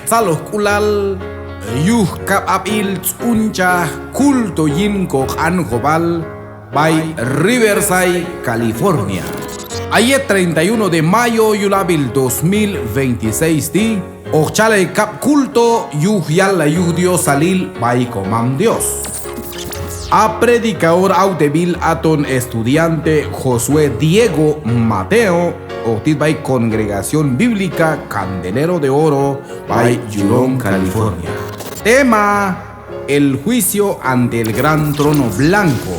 tzaloh kulal yuh kap apil uncha culto yinko anjobal by Riverside, California. Ayer 31 de mayo yulabil 2026 di ochale kap culto yuh yalla yuh Dios salil by comam Dios. A predicador autebil aton estudiante Josué Diego Mateo otit by Congregación Bíblica Candelero de Oro by Yulón, California. Tema: el juicio ante el gran trono blanco.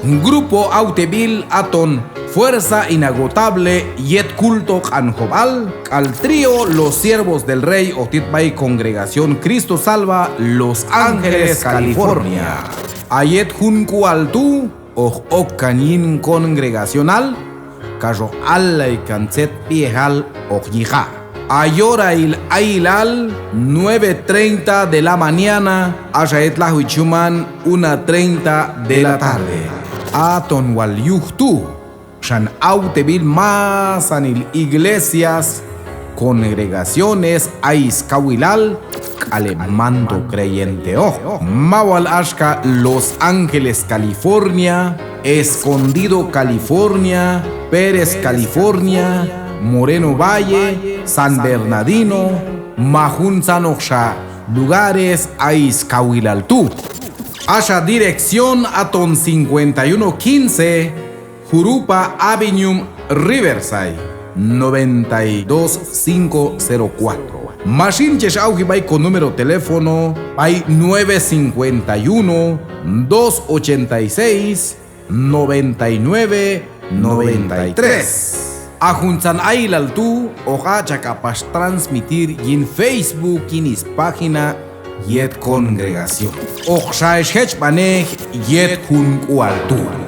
Un grupo autebil aton fuerza inagotable yet culto anjobal al trío Los Siervos del Rey otit by Congregación Cristo Salva Los Ángeles, California. Ayet junku altu o canin congregacional cajo alla y cancet piejal o yija. Ayora il ailal 9:30 de la mañana ayet la huichuman 1:30 de la tarde. Aton wal yuhtu shan autebil más anil iglesias congregaciones aiskawilal alemando creyente Mawal Ashka, Los Ángeles, California, Escondido, California, Pérez, California, Moreno Valle, San Bernardino, Mahun Sanoksha, lugares Aiskawilaltu. Asha dirección Aton 5115, Jurupa Avenue, Riverside, 92504. Machine Cheshauji by con número teléfono by 951-286-9993. Ajuntan Ailaltu oja capaz transmitir en Facebook en is página yet congregación. Oja es hech manej yet jun altu.